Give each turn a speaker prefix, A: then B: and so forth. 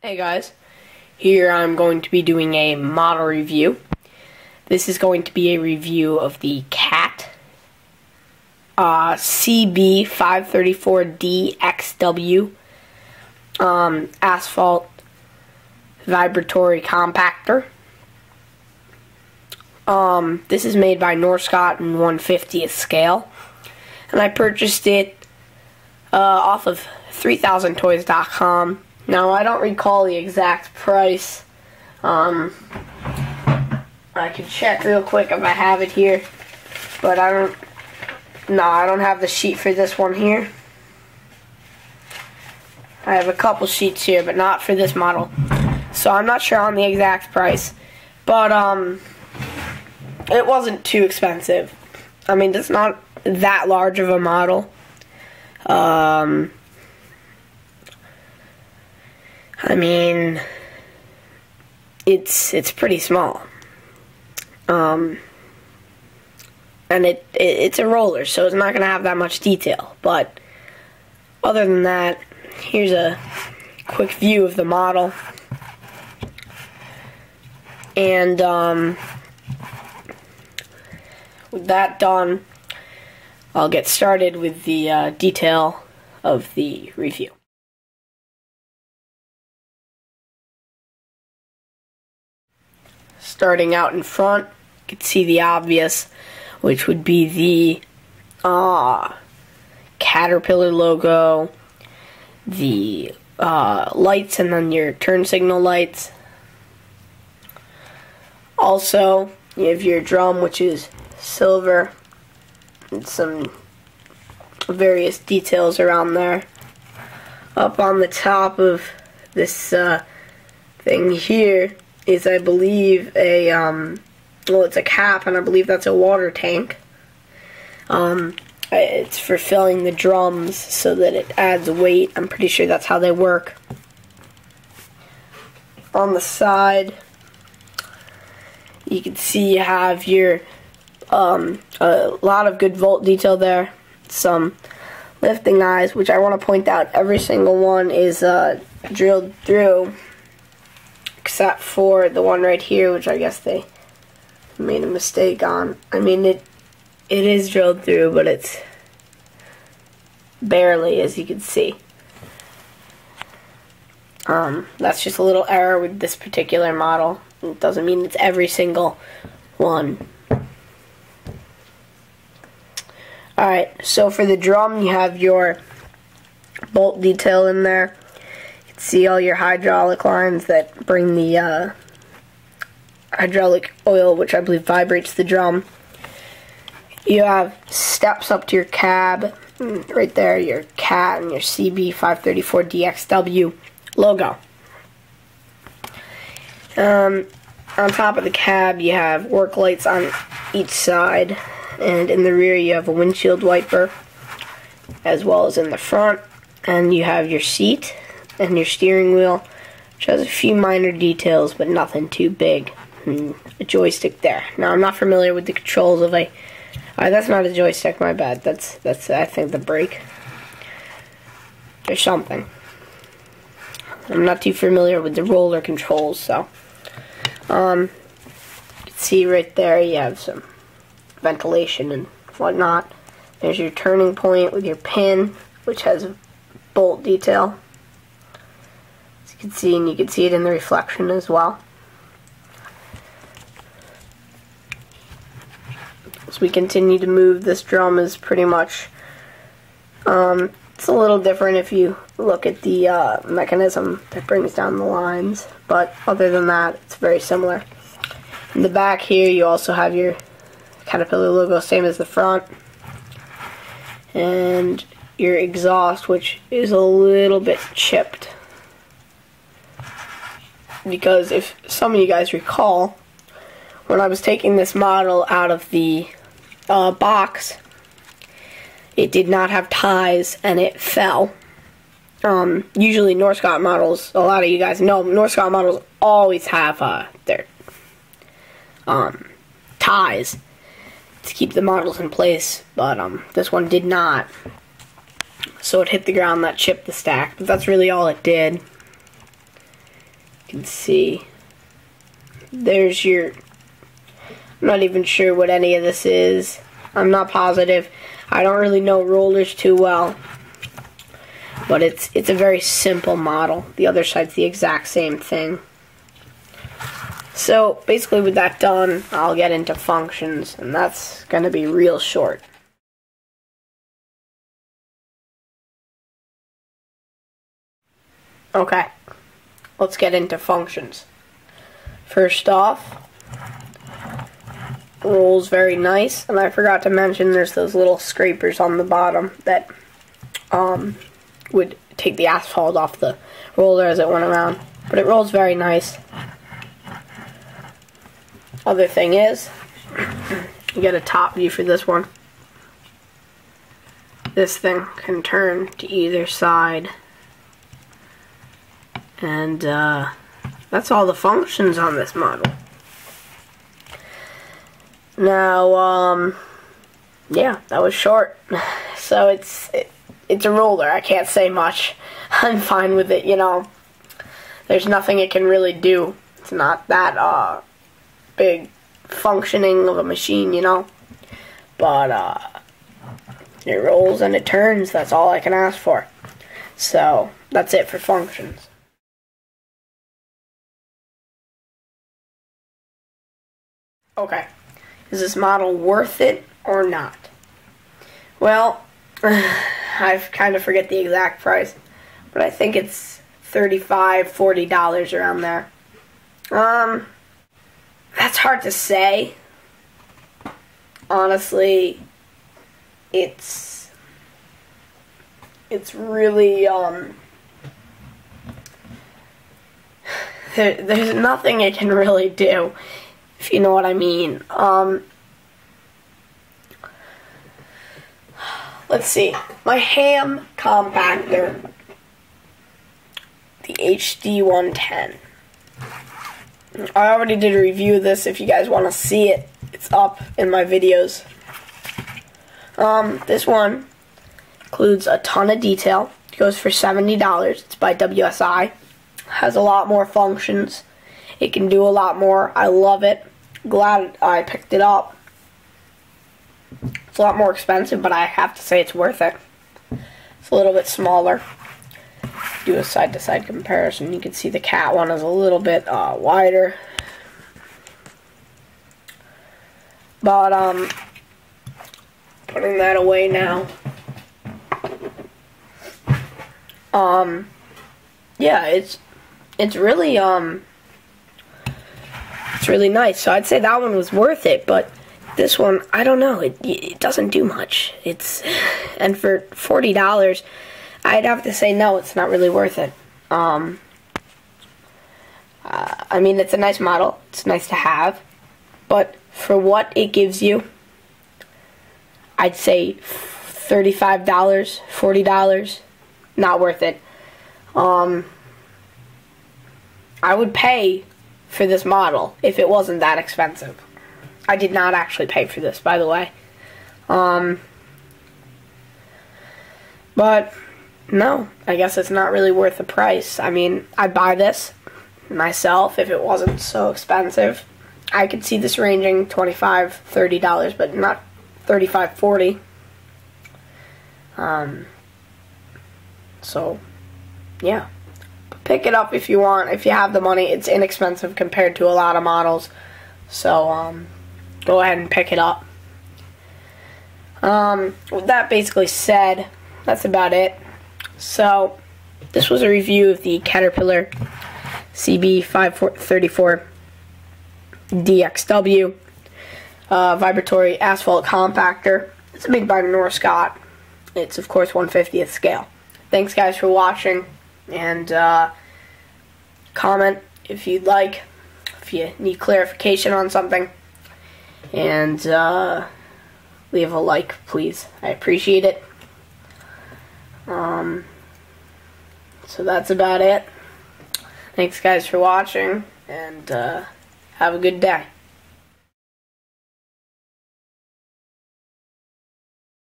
A: Hey guys, here I'm going to be doing a model review. This is going to be a review of the CAT CB534D XW asphalt vibratory compactor. This is made by Norscot in 1/50th scale, and I purchased it off of 3000toys.com. Now, I don't recall the exact price. I could check real quick if I have it here, but I don't have the sheet for this one here. I have a couple sheets here, but not for this model. So I'm not sure on the exact price, but it wasn't too expensive. I mean, it's not that large of a model. I mean, it's pretty small, and it's a roller, so it's not going to have that much detail. But other than that, here's a quick view of the model, and with that done, I'll get started with the detail of the review. Starting out in front, you can see the obvious, which would be the Caterpillar logo, the lights, and then your turn signal lights. Also, you have your drum, which is silver, and some various details around there. Up on the top of this thing here is, I believe, a well, it's a cap, and I believe that's a water tank. It's for filling the drums so that it adds weight. I'm pretty sure that's how they work. On the side, you can see you have your a lot of good volt detail there. Some lifting eyes, which I want to point out, every single one is drilled through, except for the one right here, which I guess they made a mistake on. I mean, it is drilled through, but it's barely, as you can see. That's just a little error with this particular model. It doesn't mean it's every single one. Alright, so for the drum, you have your bolt detail in there. You can see all your hydraulic lines that bring the hydraulic oil, which I believe vibrates the drum. You have steps up to your cab. Right there, your CAT and your CB534D XW logo. On top of the cab, you have work lights on each side, and in the rear you have a windshield wiper, as well as in the front. And you have your seat and your steering wheel, which has a few minor details, but nothing too big. And a joystick there. Now, I'm not familiar with the controls of a... that's not a joystick, my bad. That's I think, the brake. There's something. I'm not too familiar with the roller controls, so... you can see right there you have some ventilation and whatnot. There's your turning point with your pin, which has a bolt detail, as you can see, and you can see it in the reflection as well. As we continue to move, this drum is pretty much, it's a little different if you look at the mechanism that brings down the lines, but other than that, it's very similar. In the back here, you also have your Caterpillar logo, same as the front, and your exhaust, which is a little bit chipped, because if some of you guys recall, when I was taking this model out of the box, it did not have ties and it fell. Usually Norscot models, a lot of you guys know, Norscot models always have their ties to keep the models in place, but this one did not. So it hit the ground, that chipped the stack, but that's really all it did. can see there's your, I'm not even sure what any of this is. I'm not positive. I don't really know rollers too well. But it's a very simple model. The other side's the exact same thing. So basically with that done, I'll get into functions, and that's going to be real short. Okay, let's get into functions. First off, rolls very nice, and I forgot to mention there's those little scrapers on the bottom that would take the asphalt off the roller as it went around. But it rolls very nice. Other thing is, you get a top view for this one. This thing can turn to either side. And that's all the functions on this model. Now, yeah, that was short. So it's a roller. I can't say much. I'm fine with it, you know. There's nothing it can really do. It's not that big functioning of a machine, you know. But it rolls and it turns. That's all I can ask for. So that's it for functions. Okay, is this model worth it or not? Well, I kind of forget the exact price, but I think it's $35, $40 around there. That's hard to say. Honestly, it's really, there's nothing it can really do, if you know what I mean. Let's see. My ham compactor, the HD110. I already did a review of this. If you guys want to see it, it's up in my videos. This one includes a ton of detail. It goes for $70. It's by WSI. Has a lot more functions. It can do a lot more. I love it. Glad I picked it up. It's a lot more expensive, but I have to say it's worth it. It's a little bit smaller. Do a side-to-side comparison. You can see the cat one is a little bit wider. But putting that away now. Yeah, it's really it's really nice. So I'd say that one was worth it, but this one, I don't know. It doesn't do much. And for $40, I'd have to say no. It's not really worth it. I mean, it's a nice model. It's nice to have, but for what it gives you, I'd say $35, $40, not worth it. I would pay for this model if it wasn't that expensive. I did not actually pay for this, by the way. But no, I guess it's not really worth the price. I mean, I'd buy this myself if it wasn't so expensive. I could see this ranging $25, $30, but not $35, $40. So, yeah. Pick it up if you want. If you have the money, it's inexpensive compared to a lot of models. So, go ahead and pick it up. With that basically said, that's about it. So, this was a review of the Caterpillar CB534D XW vibratory asphalt compactor. It's made by Norscot. It's, of course, 1/50th scale. Thanks, guys, for watching. And comment if you'd like, if you need clarification on something. And leave a like, please. I appreciate it. So that's about it. Thanks, guys, for watching, and have a good day.